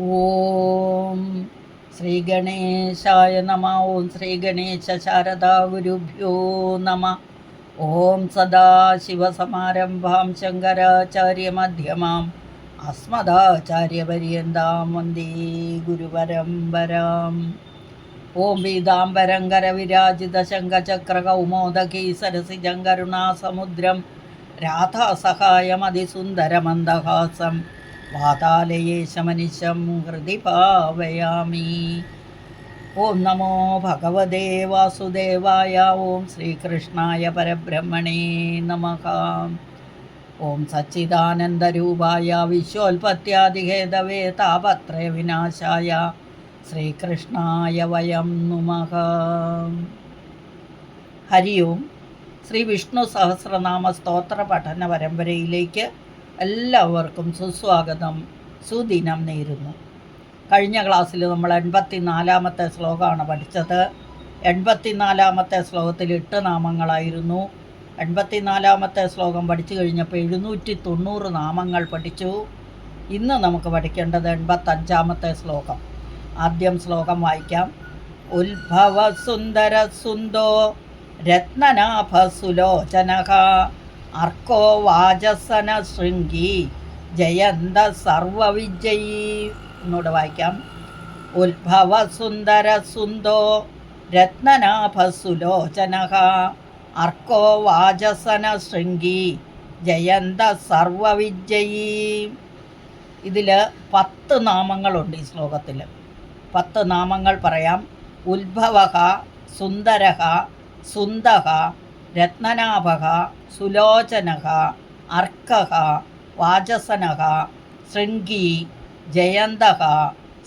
ഓം ശ്രീ ഗണേശായ നമ. ഓം ശ്രീ ഗണേശ ശാരദാ ഗുരുഭ്യോ നമ. ഓം സദാശിവസമാരംഭാം ശങ്കരാചാര്യമധ്യമാം അസ്മദാചാര്യപര്യന്താം വന്ദേ ഗുരുപരമ്പരാം. ഓം പീതാംബരങ്കരവിരാജിത ശംഖചക്രകൗമോദകീ സരസിജം കരുണാസമുദ്രം രാധാസഹായമതിസുന്ദരമന്ദഹാസം വാതാലയേശമനിശം ഹൃദി ഭാവയാമി. ഓം നമോ ഭഗവതേ വാസുദേവായ. ഓം ശ്രീകൃഷ്ണായ പരബ്രഹ്മണേ നമഃ. ഓം സച്ചിദാനന്ദരൂപായ വിശ്വോൽപത്യാദിഹേതവേ താപത്രയ വിനാശായ ശ്രീകൃഷ്ണായ വയം നുമഃ. ഹരി ഓം. ശ്രീ വിഷ്ണു സഹസ്രനാമ സ്തോത്ര പഠന പരമ്പരയിലേക്ക് എല്ലാവർക്കും സുസ്വാഗതം, സുദിനം നേരുന്നു. കഴിഞ്ഞ ക്ലാസ്സിൽ നമ്മൾ 84-ാമത്തെ ശ്ലോകമാണ് പഠിച്ചത്. 84-ാമത്തെ ശ്ലോകത്തിൽ 8 നാമങ്ങളായിരുന്നു. 84-ാമത്തെ ശ്ലോകം പഠിച്ചു കഴിഞ്ഞപ്പോൾ 790 നാമങ്ങൾ പഠിച്ചു. ഇന്ന് നമുക്ക് പഠിക്കേണ്ടത് 85-ാമത്തെ ശ്ലോകം. ആദ്യം ശ്ലോകം വായിക്കാം. ഉത്ഭവ സുന്ദര സുന്ദോ രത്നനാഭസുലോചനഃ അർക്കോ വാചസന ശൃംഗി ജയന്ത സർവവിജയീ. എന്നോട് വായിക്കാം. ഉത്ഭവ സുന്ദര സുന്ദോ രത്നനാഭസുലോചനഃ അർക്കോ വാചസന ശൃംഗി ജയന്ത സർവവിജയീ. ഇതിൽ 10 നാമങ്ങളുണ്ട്. ഈ ശ്ലോകത്തിൽ 10 നാമങ്ങൾ പറയാം. ഉത്ഭവഃ, സുന്ദരഃ, സുന്ദഃ, രത്നനാഭഃ, സുലോചനഃ, അർക്കഃ, വാചസനഃ, ശൃംഗി, ജയന്തഃ,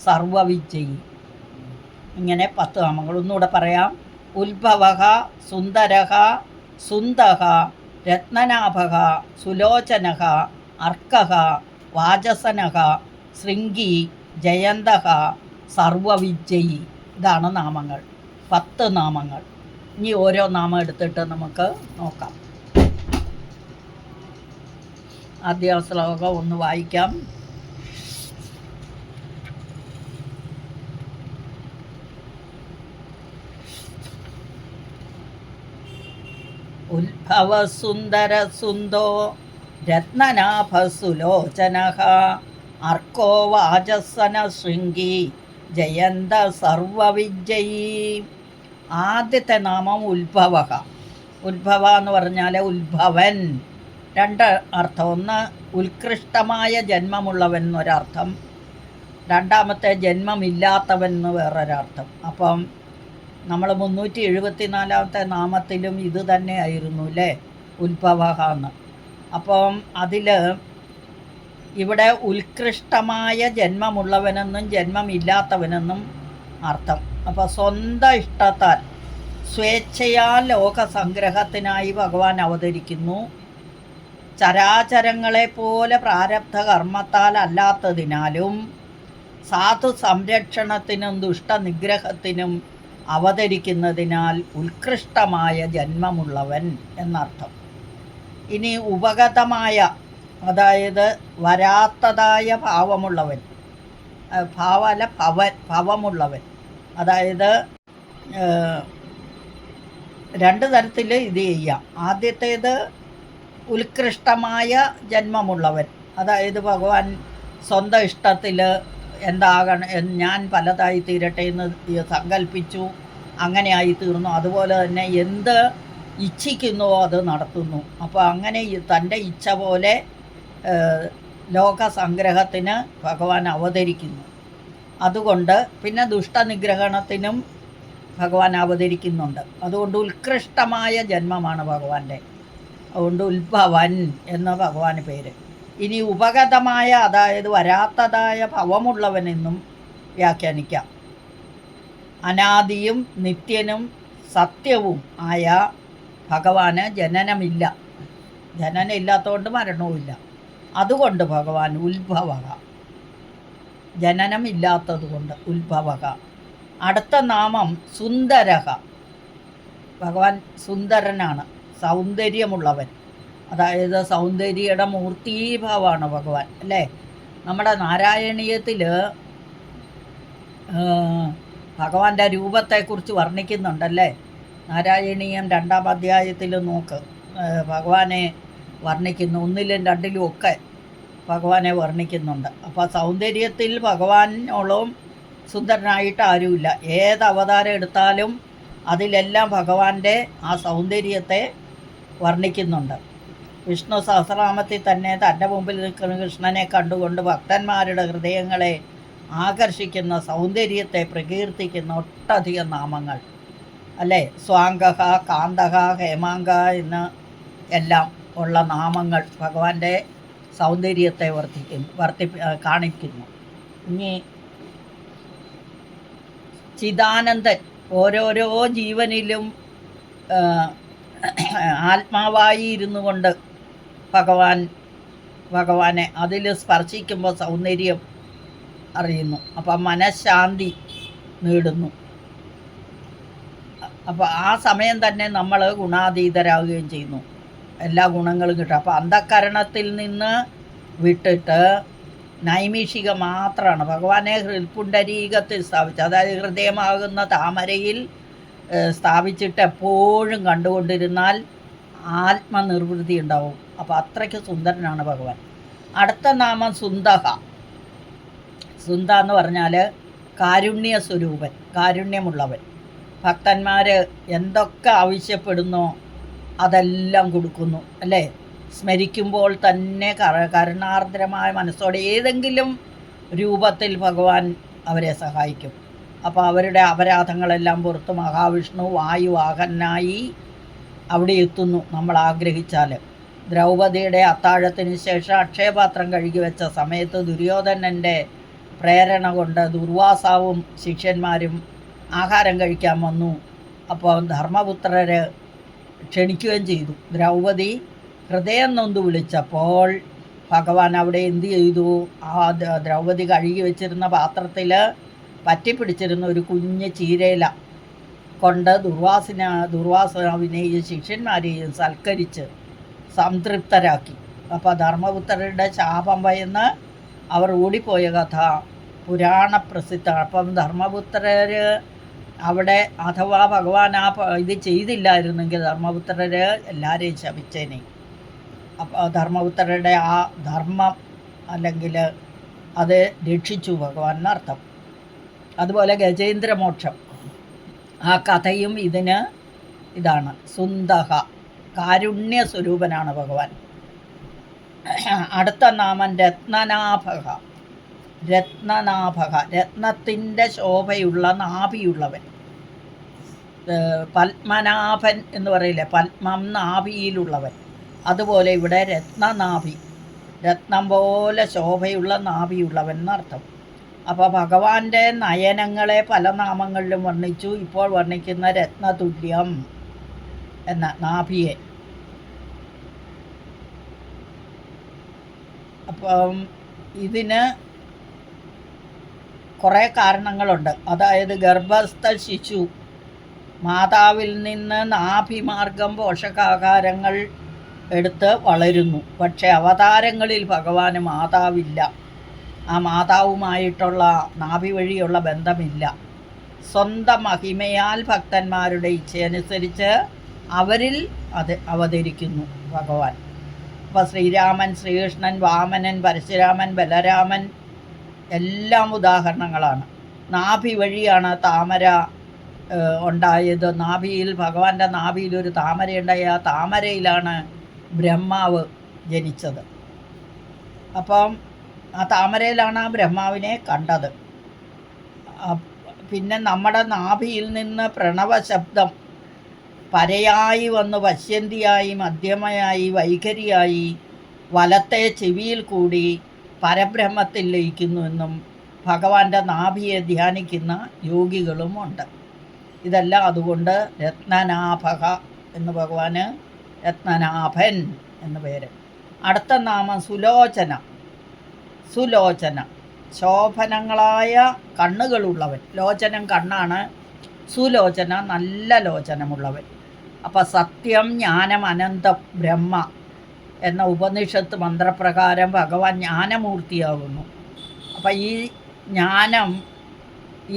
സർവവിജയീ. ഇങ്ങനെ 10 നാമങ്ങൾ ഒന്നുകൂടെ പറയാം. ഉത്ഭവഃ, സുന്ദരഃ, സുന്ദഃ, രത്നനാഭഃ, സുലോചനഃ, അർക്കഃ, വാചസനഃ, ശൃംഗി, ജയന്തഃ, സർവവിജയീ. ഇതാണ് നാമങ്ങൾ, 10 നാമങ്ങൾ. ഇനി ഓരോ നാമം എടുത്തിട്ട് നമുക്ക് നോക്കാം. ആദ്യ ശ്ലോകം ഒന്ന് വായിക്കാം. ഉത്ഭവ സുന്ദര സുന്ദോ രത്നനാഭസുലോചനഃ അർക്കോ വാചസന ശൃംഗി ജയന്ത സർവവിജയീ. ആദ്യത്തെ നാമം ഉത്ഭവഃ. ഉത്ഭവ എന്ന് പറഞ്ഞാൽ ഉത്ഭവൻ. 2 അർത്ഥം. ഒന്ന് ഉത്കൃഷ്ടമായ ജന്മമുള്ളവൻ എന്നൊരർത്ഥം, രണ്ടാമത്തെ ജന്മമില്ലാത്തവൻ എന്ന് വേറൊരർത്ഥം. അപ്പം നമ്മൾ 374-ാമത്തെ നാമത്തിലും ഇത് തന്നെ ആയിരുന്നു അല്ലേ, ഉത്ഭവഃ എന്ന്. അപ്പം അതിൽ ഇവിടെ ഉത്കൃഷ്ടമായ ജന്മമുള്ളവനെന്നും ജന്മമില്ലാത്തവനെന്നും അർത്ഥം. അപ്പോൾ സ്വന്തം ഇഷ്ടത്താൽ സ്വേച്ഛയാൽ ലോകസംഗ്രഹത്തിനായി ഭഗവാൻ അവതരിക്കുന്നു. ചരാചരങ്ങളെപ്പോലെ പ്രാരബ്ധ കർമ്മത്താൽ അല്ലാത്തതിനാലും സാധു സംരക്ഷണത്തിനും ദുഷ്ടനിഗ്രഹത്തിനും അവതരിക്കുന്നതിനാൽ ഉത്കൃഷ്ടമായ ജന്മമുള്ളവൻ എന്നർത്ഥം. ഇനി ഉപഗതമായ, അതായത് വരാത്തതായ ഭാവമുള്ളവൻ, ഭാവമല്ല ഭവമുള്ളവൻ. അതായത് 2 തരത്തിൽ ഇത് ചെയ്യാം. ആദ്യത്തേത് ഉത്കൃഷ്ടമായ ജന്മമുള്ളവൻ, അതായത് ഭഗവാൻ സ്വന്തം ഇഷ്ടത്തിൽ എന്താകണം, ഞാൻ പലതായി തീരട്ടെ എന്ന് സങ്കല്പിച്ചു, അങ്ങനെ ആയി തീർന്നു. അതുപോലെ തന്നെ എന്ത് ഇച്ഛിക്കുന്നുവോ അത് നടത്തുന്നു. അപ്പോൾ അങ്ങനെ തൻ്റെ ഇച്ഛ പോലെ ലോകസംഗ്രഹത്തിന് ഭഗവാൻ അവതരിക്കുന്നു. അതുകൊണ്ട് പിന്നെ ദുഷ്ടനിഗ്രഹണത്തിനും ഭഗവാൻ അവതരിക്കുന്നുണ്ട്. അതുകൊണ്ട് ഉത്കൃഷ്ടമായ ജന്മമാണ് ഭഗവാന്റെ. അതുകൊണ്ട് ഉത്ഭവൻ എന്ന ഭഗവാന് പേര്. ഇനി ഉപഗതമായ, അതായത് വരാത്തതായ ഭവമുള്ളവനെന്നും വ്യാഖ്യാനിക്കാം. അനാദിയും നിത്യനും സത്യവും ആയ ഭഗവാന് ജനനമില്ല. ജനനം ഇല്ലാത്തതുകൊണ്ട് മരണവുമില്ല. അതുകൊണ്ട് ഭഗവാൻ ഉത്ഭവഃ, ജനനം ഇല്ലാത്തതുകൊണ്ട് ഉത്ഭവഃ. അടുത്ത നാമം സുന്ദരഃ. ഭഗവാൻ സുന്ദരനാണ്, സൗന്ദര്യമുള്ളവൻ. അതായത് സൗന്ദര്യയുടെ മൂർത്തീഭാവമാണ് ഭഗവാൻ അല്ലേ. നമ്മുടെ നാരായണീയത്തിൽ ഭഗവാന്റെ രൂപത്തെക്കുറിച്ച് വർണ്ണിക്കുന്നുണ്ടല്ലേ. നാരായണീയം 2-ാം അധ്യായത്തിൽ നോക്ക്, ഭഗവാനെ വർണ്ണിക്കുന്നു. 1-ലും 2-ലും ഒക്കെ ഭഗവാനെ വർണ്ണിക്കുന്നുണ്ട്. അപ്പോൾ സൗന്ദര്യത്തിൽ ഭഗവാനോളം സുന്ദരനായിട്ട് ആരുമില്ല. ഏത് അവതാരം എടുത്താലും അതിലെല്ലാം ഭഗവാന്റെ ആ സൗന്ദര്യത്തെ വർണ്ണിക്കുന്നുണ്ട്. വിഷ്ണു സഹസ്രനാമത്തിൽ തന്നെ തൻ്റെ മുമ്പിൽ നിൽക്കുന്ന കൃഷ്ണനെ കണ്ടുകൊണ്ട് ഭക്തന്മാരുടെ ഹൃദയങ്ങളെ ആകർഷിക്കുന്ന സൗന്ദര്യത്തെ പ്രകീർത്തിക്കുന്ന ഒട്ടധികം നാമങ്ങൾ അല്ലേ. സ്വാംഗഹ, കാന്തഹ, ഹേമാങ്ക എന്ന് എല്ലാം ഉള്ള നാമങ്ങൾ ഭഗവാന്റെ സൗന്ദര്യത്തെ കാണിക്കുന്നു. ഇനി ചിദാനന്ദൻ ഓരോരോ ജീവനിലും ആത്മാവായി ഇരുന്നു കൊണ്ട് ഭഗവാനെ അതിൽ സ്പർശിക്കുമ്പോൾ സൗന്ദര്യം അറിയുന്നു. അപ്പം മനഃശാന്തി നേടുന്നു. അപ്പോൾ ആ സമയം തന്നെ നമ്മൾ ഗുണാതീതരാകുകയും ചെയ്യുന്നു. എല്ലാ ഗുണങ്ങളും കിട്ടും. അപ്പോൾ അന്ധഃകരണത്തിൽ നിന്ന് വിട്ടിട്ട് നൈമിഷിക മാത്രമാണ് ഭഗവാനെ ഹൃൽപുണ്ടരീകത്തിൽ സ്ഥാപിച്ചത്. അതായത് ഹൃദയമാകുന്ന താമരയിൽ സ്ഥാപിച്ചിട്ട് എപ്പോഴും കണ്ടുകൊണ്ടിരുന്നാൽ ആത്മനിർവൃത്തി ഉണ്ടാവും. അപ്പോൾ അത്രയ്ക്ക് സുന്ദരനാണ് ഭഗവാൻ. അടുത്ത നാമം സുന്ദഹ. സുന്ദ എന്ന് പറഞ്ഞാൽ കാരുണ്യ സ്വരൂപൻ, കാരുണ്യമുള്ളവൻ. ഭക്തന്മാർ എന്തൊക്കെ ആവശ്യപ്പെടുന്നോ അതെല്ലാം കൊടുക്കുന്നു അല്ലേ. സ്മരിക്കുമ്പോൾ തന്നെ കരുണാർദ്രമായ മനസ്സോടെ ഏതെങ്കിലും രൂപത്തിൽ ഭഗവാൻ അവരെ സഹായിക്കും. അപ്പോൾ അവരുടെ അപരാധങ്ങളെല്ലാം പുറത്ത് മഹാവിഷ്ണു വായുവാഹനായി അവിടെ എത്തുന്നു നമ്മൾ ആഗ്രഹിച്ചാൽ. ദ്രൗപദിയുടെ അത്താഴത്തിന് ശേഷം അക്ഷയപാത്രം കഴുകി വെച്ച സമയത്ത് ദുര്യോധനൻ്റെ പ്രേരണ കൊണ്ട് ദുർവാസാവും ശിഷ്യന്മാരും ആഹാരം കഴിക്കാൻ വന്നു. അപ്പോൾ ധർമ്മപുത്രർ ക്ഷണിക്കുകയും ചെയ്തു. ദ്രൗപദി ഹൃദയം നൊന്ത് വിളിച്ചപ്പോൾ ഭഗവാൻ അവിടെ എന്ത് ചെയ്തു? ആ ദ്രൗപദി കഴുകി വെച്ചിരുന്ന പാത്രത്തിൽ പറ്റിപ്പിടിച്ചിരുന്ന ഒരു കുഞ്ഞ് ചീരയില കൊണ്ട് ദുർവാസാവിനെയും ശിഷ്യന്മാരെയും സൽക്കരിച്ച് സംതൃപ്തരാക്കി. അപ്പോൾ ധർമ്മപുത്രരുടെ ശാപം ഭയന്ന് അവർ ഓടിപ്പോയ കഥ പുരാണ പ്രസിദ്ധമാണ്. അപ്പം ധർമ്മപുത്രർ അവിടെ അഥവാ ഭഗവാൻ ഇത് ചെയ്തില്ലായിരുന്നെങ്കിൽ ധർമ്മപുത്രർ എല്ലാവരെയും ശപിച്ചേനെ. അപ്പോൾ ധർമ്മപുത്രരുടെ ആ ധർമ്മം അല്ലെങ്കിൽ അത് രക്ഷിച്ചു ഭഗവാൻ എന്നർത്ഥം. അതുപോലെ ഗജേന്ദ്രമോക്ഷം ആ കഥയും ഇതാണ്. സുന്ദഹ കാരുണ്യ സ്വരൂപനാണ് ഭഗവാൻ. അടുത്ത നാമം രത്നനാഭക. രത്നത്തിൻ്റെ ശോഭയുള്ള നാഭിയുള്ളവൻ. പത്മനാഭൻ എന്ന് പറയില്ലേ, പത്മം നാഭിയിലുള്ളവൻ. അതുപോലെ ഇവിടെ രത്നനാഭി, രത്നം പോലെ ശോഭയുള്ള നാഭിയുള്ളവൻ എന്നർത്ഥം. അപ്പോൾ ഭഗവാന്റെ നയനങ്ങളെ പല നാമങ്ങളിലും വർണ്ണിച്ചു. ഇപ്പോൾ വർണ്ണിക്കുന്ന രത്നതുല്യം എന്ന നാഭിയെ. അപ്പം ഇതിന് കുറേ കാരണങ്ങളുണ്ട്. അതായത് ഗർഭസ്ഥ ശിശു മാതാവിൽ നിന്ന് നാഭിമാർഗം പോഷകാഹാരങ്ങൾ എടുത്ത് വളരുന്നു. പക്ഷേ അവതാരങ്ങളിൽ ഭഗവാന് മാതാവില്ല. ആ മാതാവുമായിട്ടുള്ള നാഭി വഴിയുള്ള ബന്ധമില്ല. സ്വന്തം മഹിമയാൽ ഭക്തന്മാരുടെ ഇച്ഛയനുസരിച്ച് അവരിൽ അത് അവതരിക്കുന്നു ഭഗവാൻ. അപ്പോൾ ശ്രീരാമൻ, ശ്രീകൃഷ്ണൻ, വാമനൻ, പരശുരാമൻ, ബലരാമൻ എല്ലാം ഉദാഹരണങ്ങളാണ്. നാഭി വഴിയാണ് താമര ഉണ്ടായത്. നാഭിയിൽ ഭഗവാന്റെ നാഭിയിൽ ഒരു താമരയുണ്ടായി. ആ താമരയിലാണ് ബ്രഹ്മാവ് ജനിച്ചത്. അപ്പം ആ താമരയിലാണ് ആ ബ്രഹ്മാവിനെ കണ്ടത്. പിന്നെ നമ്മുടെ നാഭിയിൽ നിന്ന് പ്രണവ ശബ്ദം പരയായി വന്ന് വശ്യന്തിയായി, മധ്യമയായി, വൈഖരിയായി വലത്തെ ചെവിയിൽ കൂടി പരബ്രഹ്മത്തിൽ ലയിക്കുന്നുവെന്നും ഭഗവാന്റെ നാഭിയെ ധ്യാനിക്കുന്ന യോഗികളുമുണ്ട്. ഇതെല്ലാം അതുകൊണ്ട് രത്നനാഭക എന്ന് ഭഗവാന് രത്നനാഭൻ എന്ന് പേര്. അടുത്ത നാമം സുലോചന. സുലോചന ശോഭനങ്ങളായ കണ്ണുകളുള്ളവൻ. ലോചനം കണ്ണാണ്, സുലോചന നല്ല ലോചനമുള്ളവൻ. അപ്പം സത്യം, ജ്ഞാനം, അനന്തം, ബ്രഹ്മ എന്ന ഉപനിഷത്ത് മന്ത്രപ്രകാരം ഭഗവാൻ ജ്ഞാനമൂർത്തിയാകുന്നു. അപ്പം ഈ ജ്ഞാനം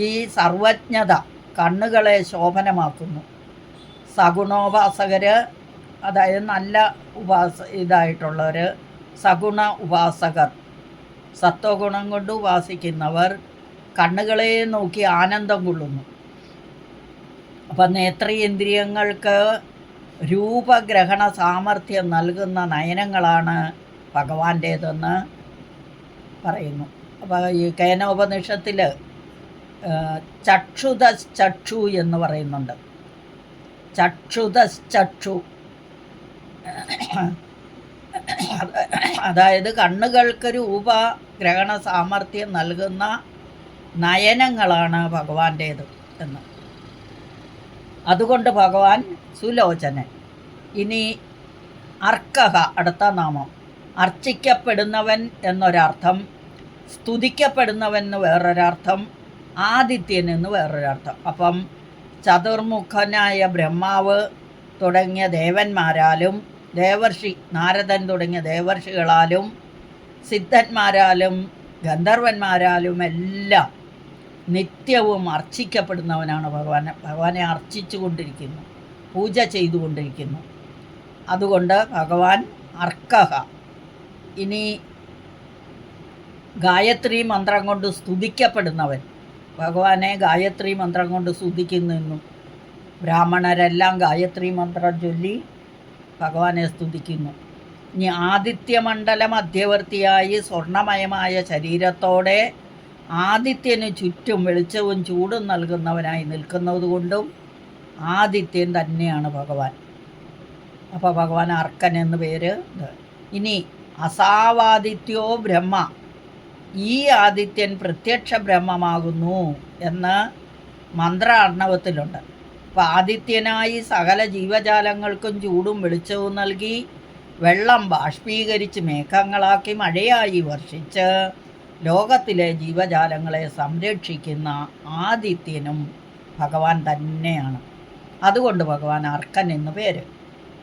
ഈ സർവജ്ഞത കണ്ണുകളെ ശോഭനമാക്കുന്നു. സഗുണോപാസകർ, അതായത് നല്ല ഇതായിട്ടുള്ളവർ, സഗുണ ഉപാസകർ, സത്വഗുണം കൊണ്ട് ഉപാസിക്കുന്നവർ കണ്ണുകളെ നോക്കി ആനന്ദം കൊള്ളുന്നു. അപ്പം നേത്രേന്ദ്രിയങ്ങൾക്ക് രൂപഗ്രഹണ സാമർഥ്യം നൽകുന്ന നയനങ്ങളാണ് ഭഗവാന്റേതെന്ന് പറയുന്നു. അപ്പോൾ ഈ കേനോപനിഷത്തിൽ ചക്ഷു എന്ന് പറയുന്നുണ്ട്. ചക്ഷു, അതായത് കണ്ണുകൾക്ക് രൂപഗ്രഹണ സാമർഥ്യം നൽകുന്ന നയനങ്ങളാണ് ഭഗവാന്റേത് എന്ന്. അതുകൊണ്ട് ഭഗവാൻ സുലോചനൻ. ഇനി അർക്കഹ, അടുത്ത നാമം. അർച്ചിക്കപ്പെടുന്നവൻ എന്നൊരർത്ഥം, സ്തുതിക്കപ്പെടുന്നവൻ എന്ന് വേറൊരർത്ഥം, ആദിത്യൻ എന്ന് വേറൊരർത്ഥം. അപ്പം ചതുർമുഖനായ ബ്രഹ്മാവ് തുടങ്ങിയ ദേവന്മാരാലും, ദേവർഷി നാരദൻ തുടങ്ങിയ ദേവർഷികളാലും, സിദ്ധന്മാരാലും ഗന്ധർവന്മാരാലും എല്ലാം നിത്യവും അർച്ചിക്കപ്പെടുന്നവനാണ് ഭഗവാൻ. ഭഗവാനെ അർച്ചിച്ചു കൊണ്ടിരിക്കുന്നു, പൂജ ചെയ്തുകൊണ്ടിരിക്കുന്നു. അതുകൊണ്ട് ഭഗവാൻ അർക്കഹ. ഇനി ഗായത്രി മന്ത്രം കൊണ്ട് സ്തുതിക്കപ്പെടുന്നവൻ. ഭഗവാനെ ഗായത്രി മന്ത്രം കൊണ്ട് സ്തുതിക്കുന്നു. ബ്രാഹ്മണരെല്ലാം ഗായത്രി മന്ത്രം ചൊല്ലി ഭഗവാനെ സ്തുതിക്കുന്നു. ഇനി ആദിത്യമണ്ഡല മധ്യവർത്തിയായി സ്വർണമയമായ ശരീരത്തോടെ ആദിത്യന് ചുറ്റും വെളിച്ചവും ചൂടും നൽകുന്നവനായി നിൽക്കുന്നതുകൊണ്ടും ആദിത്യൻ തന്നെയാണ് ഭഗവാൻ. അപ്പോൾ ഭഗവാൻ അർക്കൻ എന്ന് പേര്. ഇനി അസാവാദിത്യോ ബ്രഹ്മ, ഈ ആദിത്യൻ പ്രത്യക്ഷ ബ്രഹ്മമാകുന്നു എന്ന് മന്ത്ര അർണവത്തിലുണ്ട്. അപ്പോൾ ആദിത്യനായി സകല ജീവജാലങ്ങൾക്കും ചൂടും വെളിച്ചവും നൽകി വെള്ളം ബാഷ്പീകരിച്ച് മേഘങ്ങളാക്കി മഴയായി വർഷിച്ച് ലോകത്തിലെ ജീവജാലങ്ങളെ സംരക്ഷിക്കുന്ന ആദിത്യനും ഭഗവാൻ തന്നെയാണ്. അതുകൊണ്ട് ഭഗവാൻ അർക്കൻ എന്ന് പേര്.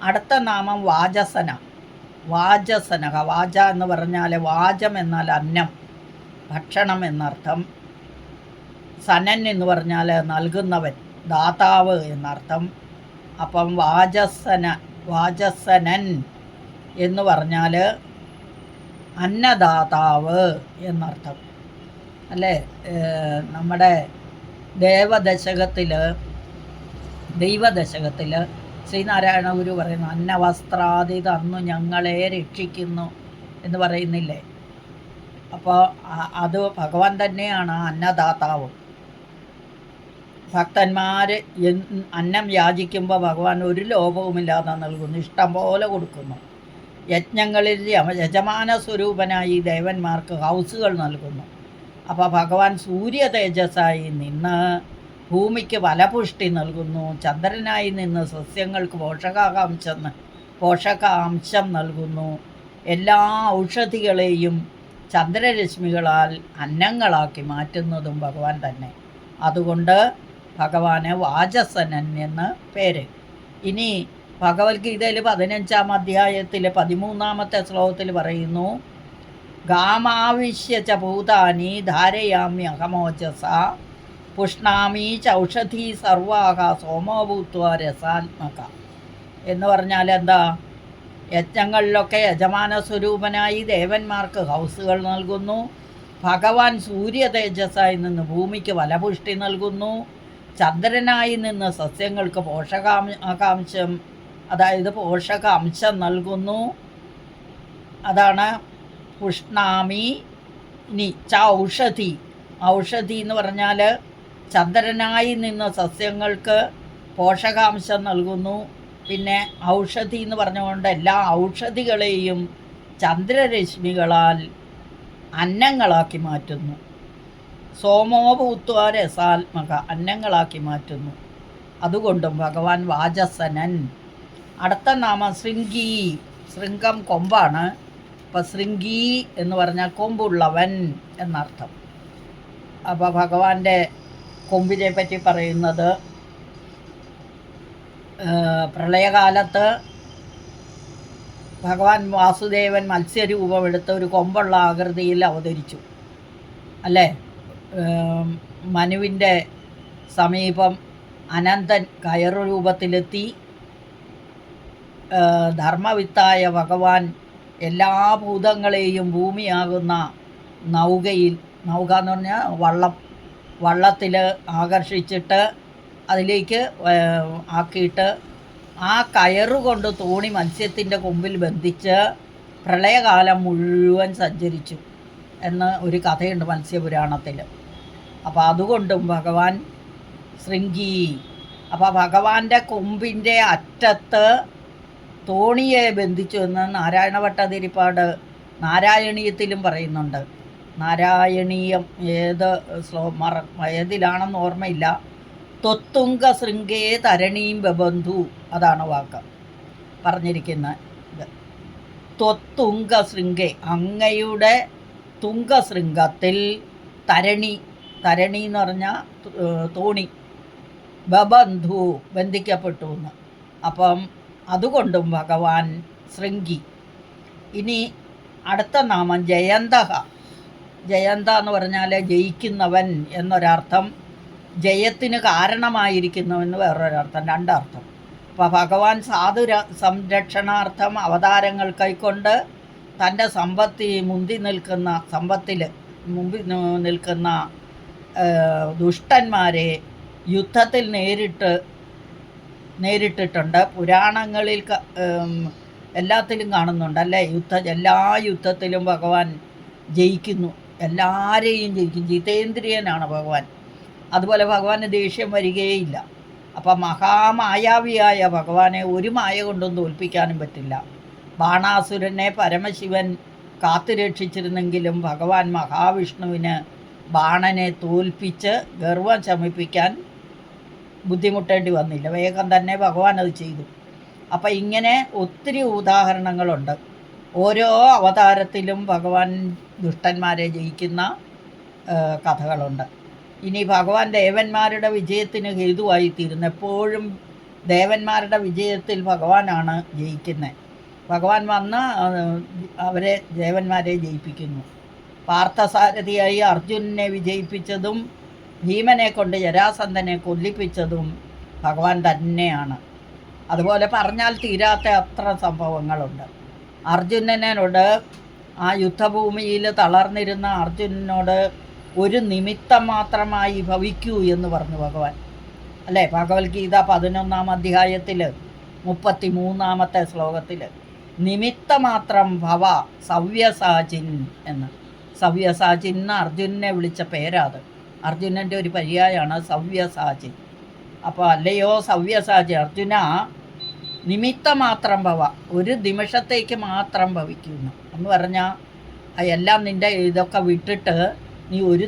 അടുത്ത നാമം വാജസന. വാജ എന്ന് പറഞ്ഞാൽ വാചം എന്നാൽ അന്നം, ഭക്ഷണം എന്നർത്ഥം. സനൻ എന്ന് പറഞ്ഞാൽ നൽകുന്നവൻ, ദാതാവ് എന്നർത്ഥം. അപ്പം വാജസനൻ എന്ന് പറഞ്ഞാൽ അന്നദാതാവ് എന്നർത്ഥം അല്ലേ. നമ്മുടെ ദൈവദശകത്തിൽ ശ്രീനാരായണ ഗുരു പറയുന്നു, അന്നവസ്ത്രാദി തന്നു ഞങ്ങളെ രക്ഷിക്കുന്നു എന്ന് പറയുന്നില്ലേ. അപ്പോൾ അത് ഭഗവാൻ തന്നെയാണ് അന്നദാതാവ്. ഭക്തന്മാർ അന്നം യാചിക്കുമ്പോൾ ഭഗവാൻ ഒരു ലോപവുമില്ലാതെ നൽകുന്നു, ഇഷ്ടം പോലെ കൊടുക്കുന്നു. യജ്ഞങ്ങളിൽ യജമാന സ്വരൂപനായി ദേവന്മാർക്ക് ഹൗസുകൾ നൽകുന്നു. അപ്പോൾ ഭഗവാൻ സൂര്യ തേജസ്സായി നിന്ന് ഭൂമിക്ക് ഫലപുഷ്ടി നൽകുന്നു. ചന്ദ്രനായി നിന്ന് സസ്യങ്ങൾക്ക് പോഷകാംശം നൽകുന്നു. എല്ലാ ഔഷധികളെയും ചന്ദ്രരശ്മികളാൽ അന്നങ്ങളാക്കി മാറ്റുന്നതും ഭഗവാൻ തന്നെ. അതുകൊണ്ട് ഭഗവാന് വാജസനൻ എന്ന് പേര്. ഇനി ഭഗവത്ഗീതയിൽ 15-ാം അധ്യായത്തിൽ 13-ാമത്തെ ശ്ലോകത്തിൽ പറയുന്നു, ഗാമാവിശ്യ ച ഭൂതാനി ധാരയാമ്യഹമോജസ പുഷ്ണാമീ ചൗഷധി സർവാഹ സോമോഭൂത്വ രസാത്മക എന്ന് പറഞ്ഞാൽ എന്താ? യജ്ഞങ്ങളിലൊക്കെ യജമാന സ്വരൂപനായി ദേവന്മാർക്ക് ഹൗസുകൾ നൽകുന്നു. ഭഗവാൻ സൂര്യ തേജസ്സായി നിന്ന് ഭൂമിക്ക് ഫലപുഷ്ടി നൽകുന്നു. ചന്ദ്രനായി നിന്ന് സസ്യങ്ങൾക്ക് പോഷകാംശം നൽകുന്നു. അതാണ് പുഷ്ണാമി. ഇനി ഔഷധി എന്ന് പറഞ്ഞാൽ ചന്ദ്രനായി നിന്ന് സസ്യങ്ങൾക്ക് പോഷകാംശം നൽകുന്നു. പിന്നെ ഔഷധി എന്ന് പറഞ്ഞുകൊണ്ട് എല്ലാ ഔഷധികളെയും ചന്ദ്രരശ്മികളാൽ അന്നങ്ങളാക്കി മാറ്റുന്നു. സോമോഭൂത്വ രസാത്മക അന്നങ്ങളാക്കി മാറ്റുന്നു. അതുകൊണ്ടും ഭഗവാൻ വാജസനൻ. അടുത്ത നാമം ശൃംഗി. ശൃംഗം കൊമ്പാണ്. അപ്പോൾ ശൃംഗി എന്ന് പറഞ്ഞാൽ കൊമ്പുള്ളവൻ എന്നർത്ഥം. അപ്പോൾ ഭഗവാന്റെ കൊമ്പിനെ പറ്റി പറയുന്നത്, പ്രളയകാലത്ത് ഭഗവാൻ വാസുദേവൻ മത്സ്യരൂപമെടുത്ത് ഒരു കൊമ്പുള്ള ആകൃതിയിൽ അവതരിച്ചു അല്ലേ. മനുവിൻ്റെ സമീപം അനന്തൻ കയറു രൂപത്തിലെത്തി. ധർമ്മവിത്തായ ഭഗവാൻ എല്ലാ ഭൂതങ്ങളെയും ഭൂമിയാകുന്ന നൗക എന്ന് പറഞ്ഞാൽ വള്ളത്തിൽ ആകർഷിച്ചിട്ട് അതിലേക്ക് ആക്കിയിട്ട് ആ കയറുകൊണ്ട് തോണി മത്സ്യത്തിൻ്റെ കൊമ്പിൽ ബന്ധിച്ച് പ്രളയകാലം മുഴുവൻ സഞ്ചരിച്ചു എന്ന് ഒരു കഥയുണ്ട് മത്സ്യപുരാണത്തിൽ. അപ്പോൾ അതുകൊണ്ടും ഭഗവാൻ ശൃംഗി. അപ്പോൾ ഭഗവാന്റെ കൊമ്പിൻ്റെ അറ്റത്ത് തോണിയെ ബന്ധിച്ചു എന്ന് നാരായണ ഭട്ടതിരിപ്പാട് നാരായണീയത്തിലും പറയുന്നുണ്ട്. നാരായണീയം ഏതിലാണെന്ന് ഓർമ്മയില്ല. ത്വത്തുംഗ ശൃംഗേ തരണീം ബബന്ധു, അതാണ് വാക്ക് പറഞ്ഞിരിക്കുന്നത്. ത്വത്തുംഗ ശൃംഗേ, അങ്ങയുടെ തുംഗശൃംഗത്തിൽ തരണി എന്ന് പറഞ്ഞാൽ തോണി, ബബന്ധു ബന്ധിക്കപ്പെട്ടു എന്ന്. അപ്പം അതുകൊണ്ടും ഭഗവാൻ ശൃംഗി. ഇനി അടുത്ത നാമം ജയന്തഹ. ജയന്ത എന്ന് പറഞ്ഞാൽ ജയിക്കുന്നവൻ എന്നൊരർത്ഥം, ജയത്തിന് കാരണമായിരിക്കുന്നവെന്ന് വേറൊരർത്ഥം, രണ്ടർത്ഥം. അപ്പോൾ ഭഗവാൻ സാധു സംരക്ഷണാർത്ഥം അവതാരങ്ങൾ കൈക്കൊണ്ട് തൻ്റെ മുമ്പിൽ നിൽക്കുന്ന ദുഷ്ടന്മാരെ യുദ്ധത്തിൽ നേരിട്ടിട്ടുണ്ട്. പുരാണങ്ങളിൽ എല്ലാത്തിലും കാണുന്നുണ്ട് അല്ലേ? എല്ലാ യുദ്ധത്തിലും ഭഗവാൻ ജയിക്കുന്നു, എല്ലാവരെയും ജയിക്കും. ജിതേന്ദ്രിയനാണ് ഭഗവാൻ. അതുപോലെ ഭഗവാന് ദേഷ്യം വരികയില്ല. അപ്പം മഹാമായാവിയായ ഭഗവാനെ ഒരു മായ കൊണ്ടും തോൽപ്പിക്കാനും പറ്റില്ല. ബാണാസുരനെ പരമശിവൻ കാത്തുരക്ഷിച്ചിരുന്നെങ്കിലും ഭഗവാൻ മഹാവിഷ്ണുവിന് ബാണനെ തോൽപ്പിച്ച് ഗർവം ശമിപ്പിക്കാൻ ബുദ്ധിമുട്ടേണ്ടി വന്നില്ല. വേഗം തന്നെ ഭഗവാൻ അത് ചെയ്തു. അപ്പം ഇങ്ങനെ ഒത്തിരി ഉദാഹരണങ്ങളുണ്ട്. ഓരോ അവതാരത്തിലും ഭഗവാൻ ദുഷ്ടന്മാരെ ജയിക്കുന്ന കഥകളുണ്ട്. ഇനി ഭഗവാൻ ദേവന്മാരുടെ വിജയത്തിന് ഹേതുവായിത്തീരുന്നു. എപ്പോഴും ദേവന്മാരുടെ വിജയത്തിൽ ഭഗവാനാണ് ജയിക്കുന്നത്. ഭഗവാൻ വന്ന് ദേവന്മാരെ ജയിപ്പിക്കുന്നു. പാർത്ഥസാരഥിയായി അർജുനനെ വിജയിപ്പിച്ചതും ഭീമനെ കൊണ്ട് ജരാസന്ധനെ കൊല്ലിപ്പിച്ചതും ഭഗവാൻ തന്നെയാണ്. അതുപോലെ പറഞ്ഞാൽ തീരാത്ത അത്ര സംഭവങ്ങളുണ്ട്. അർജുനനോട്, ആ യുദ്ധഭൂമിയിൽ തളർന്നിരുന്ന അർജുനനോട് ഒരു നിമിത്തം മാത്രമായി ഭവിക്കൂ എന്ന് പറഞ്ഞു ഭഗവാൻ അല്ലേ? ഭഗവത്ഗീത 11-ാം അധ്യായത്തിൽ 33-ാമത്തെ ശ്ലോകത്തിൽ നിമിത്തമാത്രം ഭവ സവ്യസാചിൻ എന്ന്. സവ്യസാചിൻ എന്ന് അർജുനനെ വിളിച്ച പേരാത്. അർജുനൻ്റെ ഒരു പര്യായമാണ് സവ്യസാചിൻ. അപ്പോൾ അല്ലയോ സവ്യസാചി അർജുന, നിമിത്തമാത്രം ഭവ, ഒരു നിമിഷത്തേക്ക് മാത്രം ഭവിക്കുന്നു എന്ന് പറഞ്ഞാൽ എല്ലാം നിൻ്റെ ഇതൊക്കെ വിട്ടിട്ട് നീ ഒരു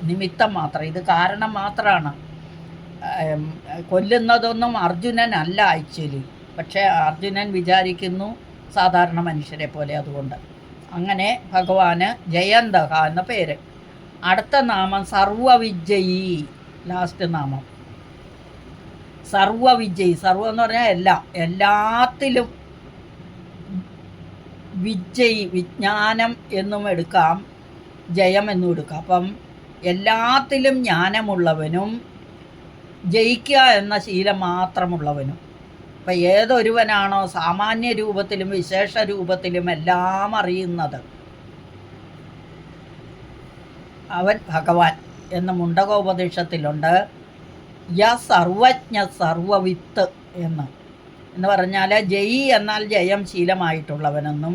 നിമിത്തം മാത്രം, ഇത് കാരണം മാത്രമാണ്. കൊല്ലുന്നതൊന്നും അർജുനനല്ല ആക്ച്വലി, പക്ഷേ അർജുനൻ വിചാരിക്കുന്നു സാധാരണ മനുഷ്യരെ പോലെ. അതുകൊണ്ട് അങ്ങനെ ഭഗവാന് ജയന്തഹ എന്ന പേര്. അടുത്ത നാമം സർവവിജയി, ലാസ്റ്റ് നാമം സർവവിജയി. സർവം എന്ന് പറഞ്ഞാൽ എല്ലാത്തിലും വിജയി, വിജ്ഞാനം എന്നും എടുക്കാം, ജയം എന്നും എടുക്കാം. അപ്പം എല്ലാത്തിലും ജ്ഞാനമുള്ളവനും ജയിക്കുക എന്ന ശീലം മാത്രമുള്ളവനും. അപ്പം ഏതൊരുവനാണോ സാമാന്യ രൂപത്തിലും വിശേഷ രൂപത്തിലും എല്ലാം അറിയുന്നത്, അവൻ ഭഗവാൻ എന്ന് മുണ്ടകോപദേശത്തിലുണ്ട്. സർവജ്ഞ സർവവിത്ത് എന്ന് പറഞ്ഞാൽ ജയി എന്നാൽ ജയം ശീലമായിട്ടുള്ളവനെന്നും,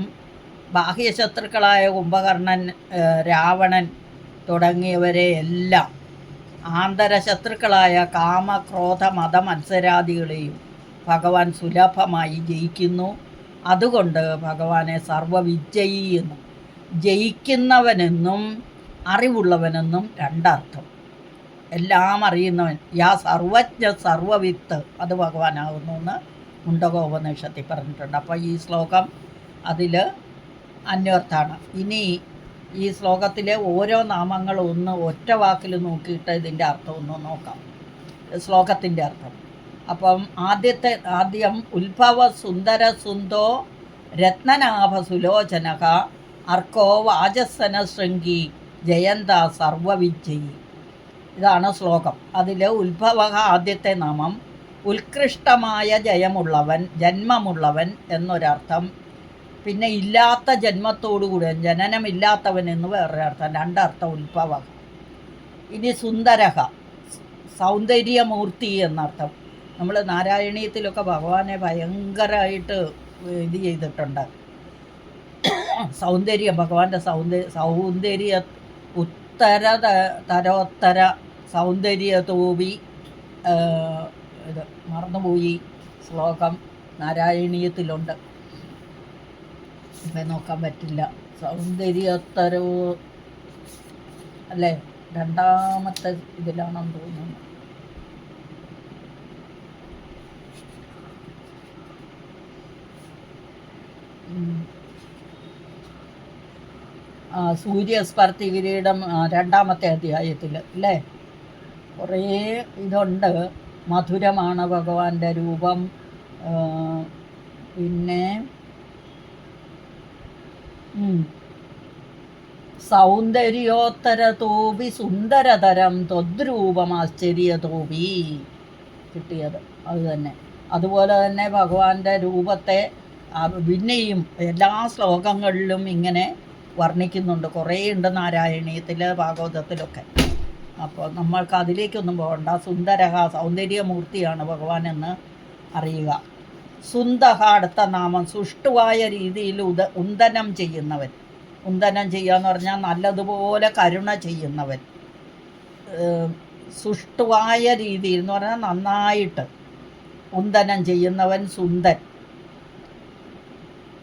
ബാഹ്യശത്രുക്കളായ കുംഭകർണൻ, രാവണൻ തുടങ്ങിയവരെ എല്ലാം ആന്തരശത്രുക്കളായ കാമക്രോധ മത മത്സരാദികളെയും ഭഗവാൻ സുലഭമായി ജയിക്കുന്നു. അതുകൊണ്ട് ഭഗവാനെ സർവവിജയി എന്നും, ജയിക്കുന്നവനെന്നും അറിവുള്ളവനെന്നും രണ്ടർത്ഥം. എല്ലാം അറിയുന്നവൻ, സർവജ്ഞ സർവവിത്ത്, അത് ഭഗവാനാകുന്നു എന്ന് മുണ്ടകോപനിഷത്തിൽ പറഞ്ഞിട്ടുണ്ട്. അപ്പോൾ ഈ ശ്ലോകം അതിൽ അന്വർത്ഥാണ്. ഇനി ഈ ശ്ലോകത്തിലെ ഓരോ നാമങ്ങളും ഒറ്റ വാക്കിൽ നോക്കിയിട്ട് ഇതിൻ്റെ അർത്ഥം ഒന്ന് നോക്കാം, ശ്ലോകത്തിൻ്റെ അർത്ഥം. അപ്പം ആദ്യം ഉത്ഭവ സുന്ദര സുന്ദോ രത്നനാഭ സുലോചനക അർക്കോ വാചസന ശൃംഗി ജയന്ത സർവവിജയി. ഇതാണ് ശ്ലോകം. അതിൽ ഉത്ഭവ ആദ്യത്തെ നാമം ഉത്കൃഷ്ടമായ ജയമുള്ളവൻ, ജന്മമുള്ളവൻ എന്നൊരർത്ഥം. പിന്നെ ഇല്ലാത്ത ജന്മത്തോടുകൂടി, ജനനമില്ലാത്തവൻ എന്ന് വേറൊരർത്ഥം, രണ്ടർത്ഥം ഉത്ഭവ. ഇനി സുന്ദരഹ, സൗന്ദര്യമൂർത്തി എന്നർത്ഥം. നമ്മൾ നാരായണീയത്തിലൊക്കെ ഭഗവാനെ ഭയങ്കരമായിട്ട് ഇത് ചെയ്തിട്ടുണ്ട്. സൗന്ദര്യം, ഭഗവാന്റെ സൗന്ദര്യ തരോത്തര സൗന്ദര്യതോപി, ഇത് മറന്നുപോയി ശ്ലോകം നാരായണീയത്തിലുണ്ട്, ഇപ്പം നോക്കാൻ പറ്റില്ല. സൗന്ദര്യത്തരോ അല്ലേ, രണ്ടാമത്തെ ഇതിലാണെന്ന് തോന്നുന്നു. സൂര്യസ്പർത്തി കിരീടം രണ്ടാമത്തെ അധ്യായത്തിൽ അല്ലേ, കുറേ ഇതുണ്ട്. മധുരമാണ് ഭഗവാന്റെ രൂപം. പിന്നെ സൗന്ദര്യോത്തരതോപി സുന്ദരതരം ത്വദ്രൂപമാശ്ചര്യതോപി കിട്ടിയത് അത് തന്നെ. അതുപോലെ തന്നെ ഭഗവാന്റെ രൂപത്തെ പിന്നെയും എല്ലാ ശ്ലോകങ്ങളിലും ഇങ്ങനെ വർണ്ണിക്കുന്നുണ്ട്. കുറേ ഉണ്ട് നാരായണീയത്തിൽ, ഭാഗവതത്തിലൊക്കെ. അപ്പോൾ നമ്മൾക്ക് അതിലേക്കൊന്നും പോകണ്ട. സുന്ദരഹ, സൗന്ദര്യമൂർത്തിയാണ് ഭഗവാൻ എന്ന് അറിയുക. സുന്ദഹ അടുത്ത നാമം, സുഷ്ടുവായ രീതിയിൽ ഉന്ദനം ചെയ്യുന്നവൻ. ഉന്ദനം ചെയ്യുക എന്ന് പറഞ്ഞാൽ നല്ലതുപോലെ കരുണ ചെയ്യുന്നവൻ. സുഷ്ടുവായ രീതിയിൽ എന്ന് പറഞ്ഞാൽ നന്നായിട്ട് ഉന്ദനം ചെയ്യുന്നവൻ സുന്ദൻ.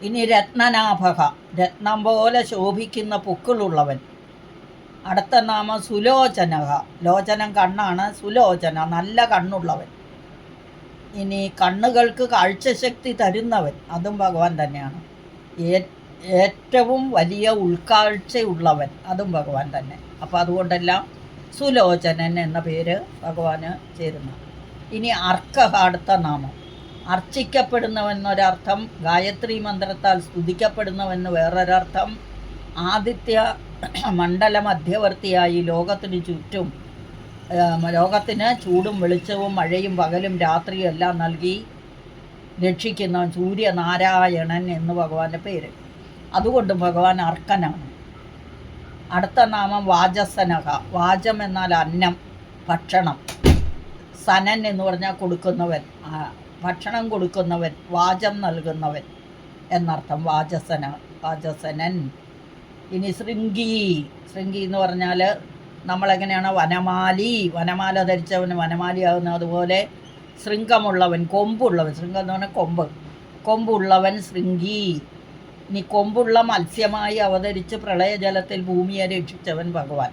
ഇനി രത്നനാഭക, രത്നം പോലെ ശോഭിക്കുന്ന പൊക്കിളുള്ളവൻ. അടുത്ത നാമം സുലോചനക, ലോചനം കണ്ണാണ്, സുലോചന നല്ല കണ്ണുള്ളവൻ. ഇനി കണ്ണുകൾക്ക് കാഴ്ചശക്തി തരുന്നവൻ, അതും ഭഗവാൻ തന്നെയാണ്. ഏറ്റവും വലിയ ഉൾക്കാഴ്ചയുള്ളവൻ, അതും ഭഗവാൻ തന്നെ. അപ്പോൾ അതുകൊണ്ടെല്ലാം സുലോചനൻ എന്ന പേര് ഭഗവാന് ചേരുന്നു. ഇനി അർക്കഹ അടുത്ത നാമം, അർച്ചിക്കപ്പെടുന്നവെന്നൊരർത്ഥം, ഗായത്രി മന്ത്രത്താൽ സ്തുതിക്കപ്പെടുന്നവെന്ന് വേറൊരർത്ഥം. ആദിത്യ മണ്ഡല മധ്യവർത്തിയായി ലോകത്തിന് ചുറ്റും, ലോകത്തിന് ചൂടും വെളിച്ചവും മഴയും പകലും രാത്രിയും എല്ലാം നൽകി രക്ഷിക്കുന്നവൻ, സൂര്യനാരായണൻ എന്ന് ഭഗവാന്റെ പേര്. അതുകൊണ്ടും ഭഗവാൻ അർക്കനാണ്. അടുത്ത നാമം വാചസനഹ, വാചം എന്നാൽ അന്നം, ഭക്ഷണം. സനൻ എന്ന് പറഞ്ഞാൽ കൊടുക്കുന്നവൻ, ഭക്ഷണം കൊടുക്കുന്നവൻ, വാചം നൽകുന്നവൻ എന്നർത്ഥം. വാചസനൻ. ഇനി ശൃംഗി, ശൃംഗി എന്ന് പറഞ്ഞാൽ നമ്മളെങ്ങനെയാണ് വനമാലി, വനമാല ധരിച്ചവന് വനമാലിയാകുന്ന അതുപോലെ ശൃംഗമുള്ളവൻ, കൊമ്പുള്ളവൻ. ശൃംഗം എന്ന് പറഞ്ഞാൽ കൊമ്പ്, കൊമ്പുള്ളവൻ ശൃംഗി. ഇനി കൊമ്പുള്ള മത്സ്യമായി അവതരിച്ച് പ്രളയജലത്തിൽ ഭൂമിയെ രക്ഷിച്ചവൻ ഭഗവാൻ.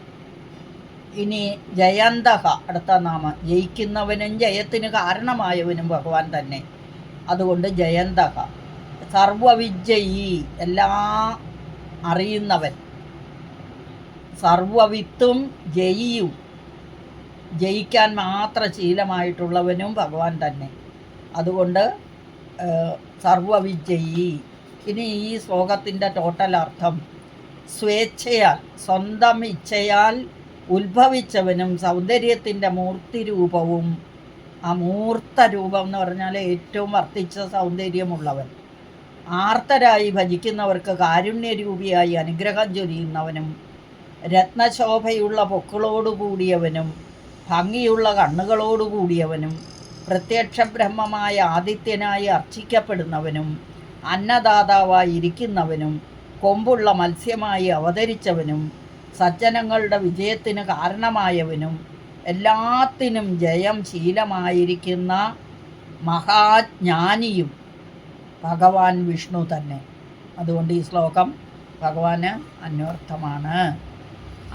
ഇനി ജയന്തഹ അടുത്ത നാമം, ജയിക്കുന്നവനും ജയത്തിന് കാരണമായവനും ഭഗവാൻ തന്നെ. അതുകൊണ്ട് ജയന്തഹ. സർവവിജയി, എല്ലാം അറിയുന്നവൻ. സർവവിത്തും ജയിയും, ജയിക്കാൻ മാത്രം ശീലമായിട്ടുള്ളവനും ഭഗവാൻ തന്നെ. അതുകൊണ്ട് സർവവിജയി. ഇനി ഈ ശ്ലോകത്തിൻ്റെ ടോട്ടൽ അർത്ഥം, സ്വേച്ഛയാൽ, സ്വന്തം ഇച്ഛയാൽ ഉത്ഭവിച്ചവനും സൗന്ദര്യത്തിൻ്റെ മൂർത്തിരൂപവും. ആ മൂർത്ത രൂപം എന്ന് പറഞ്ഞാൽ ഏറ്റവും വർദ്ധിച്ച സൗന്ദര്യമുള്ളവൻ. ആർത്തരായി ഭജിക്കുന്നവർക്ക് കാരുണ്യരൂപിയായി അനുഗ്രഹം ചൊരിയുന്നവനും, രത്നശോഭയുള്ള പൊക്കിളോടുകൂടിയവനും, ഭംഗിയുള്ള കണ്ണുകളോടുകൂടിയവനും, പ്രത്യക്ഷ ബ്രഹ്മമായ ആദിത്യനായി അർച്ചിക്കപ്പെടുന്നവനും, അന്നദാതാവായി ഇരിക്കുന്നവനും, കൊമ്പുള്ള മത്സ്യമായി അവതരിച്ചവനും, സജ്ജനങ്ങളുടെ വിജയത്തിന് കാരണമായവനും, എല്ലാത്തിനും ജയം ശീലമായിരിക്കുന്ന മഹാജ്ഞാനിയും ഭഗവാൻ വിഷ്ണു തന്നെ. അതുകൊണ്ട് ഈ ശ്ലോകം ഭഗവാന് അന്വർത്ഥമാണ്.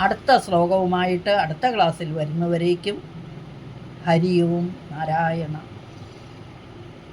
അടുത്ത ശ്ലോകവുമായിട്ട് അടുത്ത ക്ലാസ്സിൽ വരുന്നവരേക്കും ഹരി ഓം നാരായണ.